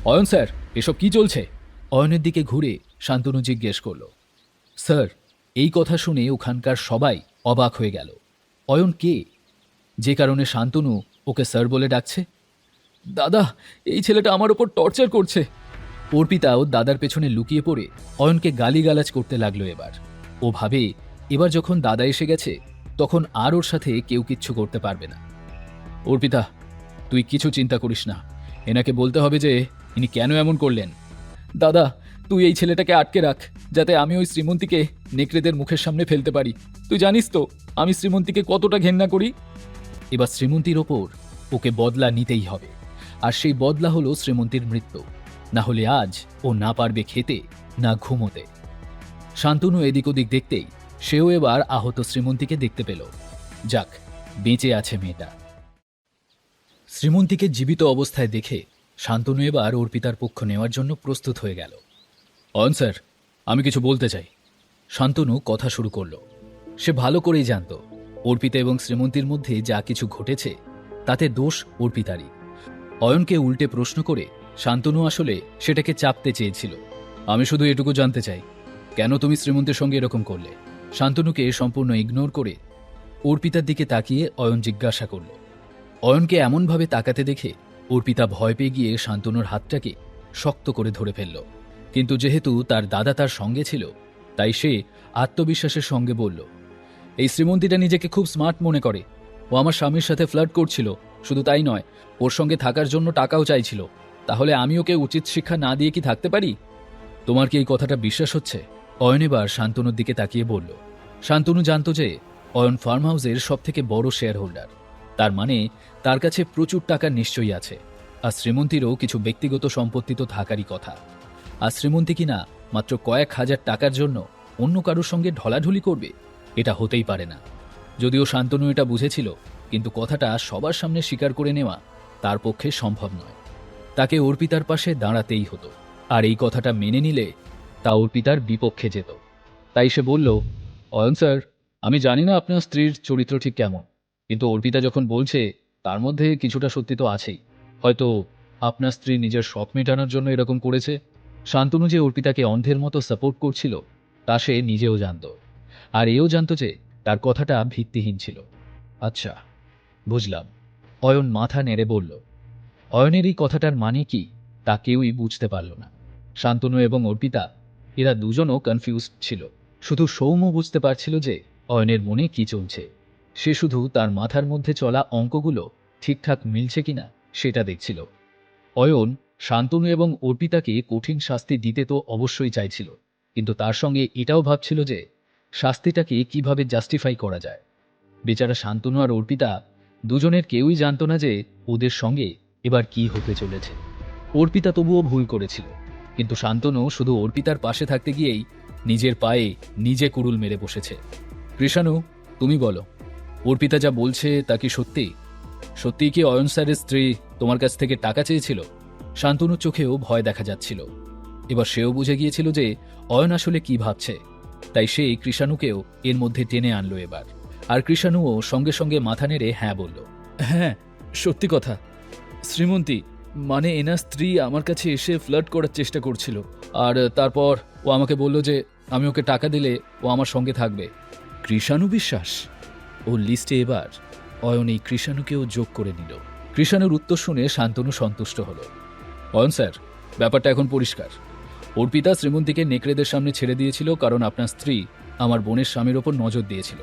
Ayan sir, এসব কি চলছে? অয়নের দিকে ঘুরে শান্তনু জিজ্ঞেস করল। স্যার, এই কথা শুনে ওখানকার সবাই অবাক হয়ে গেল। অয়ন কে, যে কারণে শান্তনু ওকে স্যার বলে ডাকছে? দাদা, এই ছেলেটা আমার ওপর টর্চার করছে। অর্পিতা ও দাদার পেছনে লুকিয়ে পড়ে অয়নকে গালিগালাজ করতে লাগলো। এবার ও ভাবে এবার যখন দাদা এসে গেছে তখন আর ওর সাথে কেউ কিচ্ছু করতে পারবে না। অর্পিতা, তুই কিছু চিন্তা করিস না, এনাকে বলতে হবে যে ইনি কেন এমন করলেন। দাদা, তুই এই ছেলেটাকে আটকে রাখ, যাতে আমি ওই শ্রীমন্তীকে নেকড়েদের মুখের সামনে ফেলতে পারি। তুই জানিস তো আমি শ্রীমন্তীকে কতটা ঘেন্না করি। এবার শ্রীমন্তীর ওপর ওকে বদলা নিতেই হবে, আর সেই বদলা হলো শ্রীমন্তীর মৃত্যু। না হলে আজ ও না পারবে খেতে, না ঘুমোতে। শান্তনু এদিক ওদিক দেখতেই সেও এবার আহত শ্রীমন্তীকে দেখতে পেল। যাক, বেঁচে আছে মেয়েটা। শ্রীমন্তীকে জীবিত অবস্থায় দেখে শান্তনু এবার অর্পিতার পক্ষ নেওয়ার জন্য প্রস্তুত হয়ে গেল। অয়ন স্যার, আমি কিছু বলতে চাই। শান্তনু কথা শুরু করল। সে ভালো করেই জানত অর্পিতা এবং শ্রীমন্তীর মধ্যে যা কিছু ঘটেছে তাতে দোষ অর্পিতারই। অয়নকে উল্টে প্রশ্ন করে শান্তনু আসলে সেটাকে চাপতে চেয়েছিল। আমি শুধু এটুকু জানতে চাই, কেন তুমি শ্রীমন্তীর সঙ্গে এরকম করলে? শান্তনুকে সম্পূর্ণ ইগনোর করে অর্পিতার দিকে তাকিয়ে অয়ন জিজ্ঞাসা করল। অয়নকে এমনভাবে তাকাতে দেখে অর্পিতা ভয় পেয়ে গিয়ে শান্তনুর হাতটাকে শক্ত করে ধরে ফেলল। কিন্তু যেহেতু তার দাদা তার সঙ্গে ছিল, তাই সে আত্মবিশ্বাসের সঙ্গে বলল, এই শ্রীমন্তীটা নিজেকে খুব স্মার্ট মনে করে। ও আমার স্বামীর সাথে ফ্লার্ট করছিল, শুধু তাই নয়, ওর সঙ্গে থাকার জন্য টাকাও চাইছিল। তাহলে আমি ওকে উচিত শিক্ষা না দিয়ে কি থাকতে পারি? তোমার কি এই কথাটা বিশ্বাস হচ্ছে? অয়ন এবার শান্তনুর দিকে তাকিয়ে বলল। শান্তনু জানত যে অয়ন ফার্ম হাউসের সবথেকে বড় শেয়ার হোল্ডার। তার মানে তার কাছে প্রচুর টাকার নিশ্চয়ই আছে। আর শ্রীমন্তীরও কিছু ব্যক্তিগত সম্পত্তি তো থাকারই কথা। আর শ্রীমন্তী কিনা মাত্র কয়েক হাজার টাকার জন্য অন্য কারোর সঙ্গে ঢলাঢুলি করবে? এটা হতেই পারে না। যদিও শান্তনু এটা বুঝেছিল, কিন্তু কথাটা সবার সামনে স্বীকার করে নেওয়া তার পক্ষে সম্ভব নয়। তাকে অর্পিতার পাশে দাঁড়াতেই হতো, আর এই কথাটা মেনে নিলে তা অর্পিতার বিপক্ষে যেত। তাই সে বলল, অয়ন স্যার, আমি জানি না আপনার স্ত্রীর চরিত্র ঠিক কেমন, কিন্তু অর্পিতা যখন বলছে তার মধ্যে কিছুটা সত্যি তো আছেই। হয়তো আপনার স্ত্রী নিজের শখ মেটানোর জন্য এরকম করেছে। শান্তনু যে অর্পিতাকে অন্ধের মতো সাপোর্ট করছিল তা সে নিজেও জানত, আর এও জানত যে তার কথাটা ভিত্তিহীন ছিল। আচ্ছা, বুঝলাম, অয়ন মাথা নেড়ে বলল। অয়নের এই কথাটার মানে কি তা কেউই বুঝতে পারল না। শান্তনু এবং অর্পিতা এরা দুজনও কনফিউজড ছিল। শুধু সৌম্য বুঝতে পারছিল যে অয়নের মনে কি চলছে। সে শুধু তার মাথার মধ্যে চলা অঙ্কগুলো ঠিকঠাক মিলছে কিনা সেটা দেখছিল। অয়ন শান্তনু এবং অর্পিতাকে কঠিন শাস্তি দিতে তো অবশ্যই চাইছিল, কিন্তু তার সঙ্গে এটাও ভাবছিল যে শাস্তিটাকে কিভাবে জাস্টিফাই করা যায়। বেচারা শান্তনু আর অর্পিতা দুজনের কেউই জানত না যে ওদের সঙ্গে এবার কি হতে চলেছে। অর্পিতা তবুও ভুল করেছিল, কিন্তু শান্তনু শুধু অর্পিতার পাশে থাকতে গিয়েই নিজের পায়ে নিজে কুড়ুল মেরে বসেছে। কৃষাণু, তুমি বলো, অর্পিতা যা বলছে তা কি সত্যি? সত্যিই কি অয়ন স্যারের স্ত্রী তোমার কাছ থেকে টাকা চেয়েছিল? শান্তনুর চোখেও ভয় দেখা যাচ্ছিল। এবার সেও বুঝে গিয়েছিল যে অয়ন আসলে কি ভাবছে, তাই সে কৃষাণুকেও এর মধ্যে টেনে আনলো এবার। আর কৃষাণুও সঙ্গে সঙ্গে মাথা নেড়ে হ্যাঁ বলল। হ্যাঁ, সত্যি কথা। শ্রীমন্তী, মানে এনার স্ত্রী আমার কাছে এসে ফ্লার্ট করার চেষ্টা করছিল, আর তারপর ও আমাকে বলল যে আমি ওকে টাকা দিলে ও আমার সঙ্গে থাকবে। কৃষাণু বিশ্বাস? ও লিস্টে এবার অয়ন এই কৃষাণুকেও যোগ করে নিল। কৃষাণুর উত্তর শুনে শান্তনু সন্তুষ্ট হল। অয়ন স্যার, ব্যাপারটা এখন পরিষ্কার। অর্পিতা শ্রীমন্তীকে নেকড়েদের সামনে ছেড়ে দিয়েছিল কারণ আপনার স্ত্রী আমার বোনের স্বামীর ওপর নজর দিয়েছিল।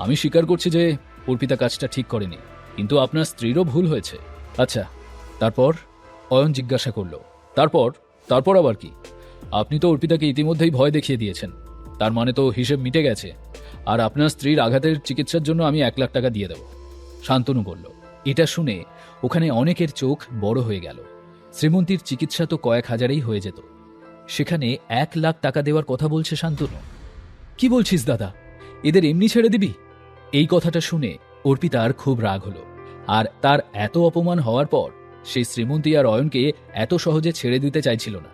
আমি স্বীকার করছি যে অর্পিতা কাজটা ঠিক করেনি, কিন্তু আপনার স্ত্রীরও ভুল হয়েছে। আচ্ছা, তারপর? অয়ন জিজ্ঞাসা করল। তারপর? তারপর আবার কি? আপনি তো অর্পিতাকে ইতিমধ্যেই ভয় দেখিয়ে দিয়েছেন, তার মানে তো হিসেব মিটে গেছে। আর আপনার স্ত্রীর আঘাতের চিকিৎসার জন্য আমি 1 লাখ টাকা দিয়ে দেব। শান্তনু বলল। এটা শুনে ওখানে অনেকের চোখ বড় হয়ে গেল। শ্রীমন্তীর চিকিৎসা তো কয়েক হাজারেই হয়ে যেত, সেখানে 1 লাখ টাকা দেওয়ার কথা বলছে শান্তনু। কি বলছিস দাদা, এদের এমনি ছেড়ে দিবি? এই কথাটা শুনে অর্পিতার খুব রাগ হলো। আর তার এত অপমান হওয়ার পর সেই শ্রীমন্তী আর অয়নকে এত সহজে ছেড়ে দিতে চাইছিল না।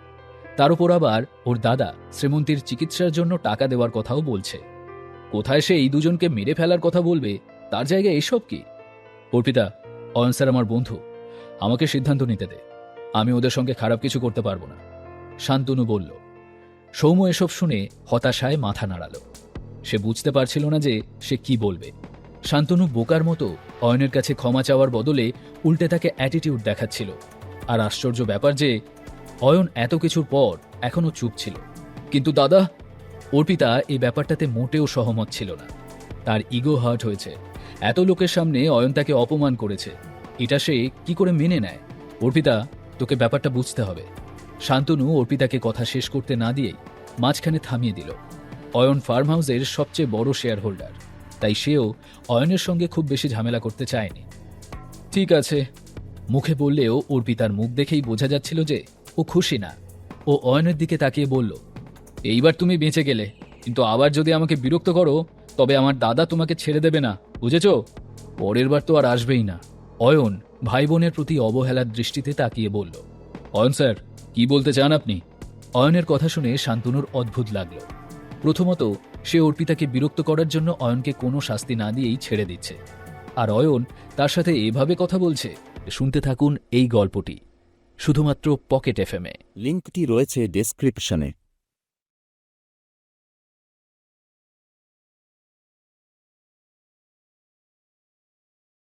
তার উপর আবার ওর দাদা শ্রীমন্তীর চিকিৎসার জন্য টাকা দেওয়ার কথাও বলছে। কোথায় সে এই দুজনকে মেরে ফেলার কথা বলবে, তার জায়গায় এসব কি? অর্পিতা, অয়ন স্যার আমার বন্ধু, আমাকে সিদ্ধান্ত নিতে দে। আমি ওদের সঙ্গে খারাপ কিছু করতে পারবো না, শান্তনু বলল। সৌম্য এসব শুনে হতাশায় মাথা নাড়াল। সে বুঝতে পারছিল না যে সে কি বলবে। শান্তনু বোকার মতো অয়নের কাছে ক্ষমা চাওয়ার বদলে উল্টে তাকে অ্যাটিটিউড দেখাচ্ছিল। আর আশ্চর্য ব্যাপার যে অয়ন এত কিছুর পর এখনও চুপ ছিল। কিন্তু দাদা, অর্পিতা এই ব্যাপারটাতে মোটেও সহমত ছিল না। তার ইগো হার্ট হয়েছে। এত লোকের সামনে অয়ন তাকে অপমান করেছে, এটা সে কি করে মেনে নেয়? অর্পিতা, তোকে ব্যাপারটা বুঝতে হবে। শান্তনু অর্পিতাকে কথা শেষ করতে না দিয়েই মাঝখানে থামিয়ে দিল। অয়ন ফার্ম হাউসের সবচেয়ে বড় শেয়ার হোল্ডার, তাই সেও অয়নের সঙ্গে খুব বেশি ঝামেলা করতে চায়নি। ঠিক আছে, মুখে বললেও অর্পিতার মুখ দেখেই বোঝা যাচ্ছিল যে ও খুশি না। ও অয়নের দিকে তাকিয়ে বলল, এইবার তুমি বেঁচে গেলে, কিন্তু আবার যদি আমাকে বিরক্ত করো তবে আমার দাদা তোমাকে ছেড়ে দেবে না, বুঝেছ? পরের বার তো আর আসবেই না। অয়ন ভাই বোনের প্রতি অবহেলার দৃষ্টিতে তাকিয়ে বলল, অয়ন স্যার, কি বলতে চান আপনি? অয়নের কথা শুনে শান্তনুর অদ্ভুত লাগলো। প্রথমত, সে অর্পিতাকে বিরক্ত করার জন্য অয়নকে কোনো শাস্তি না দিয়েই ছেড়ে দিচ্ছে, আর অয়ন তার সাথে এভাবে কথা বলছে। শুনতে থাকুন এই গল্পটি শুধুমাত্র পকেট এফএমে। লিঙ্কটি রয়েছে ডেসক্রিপশনে।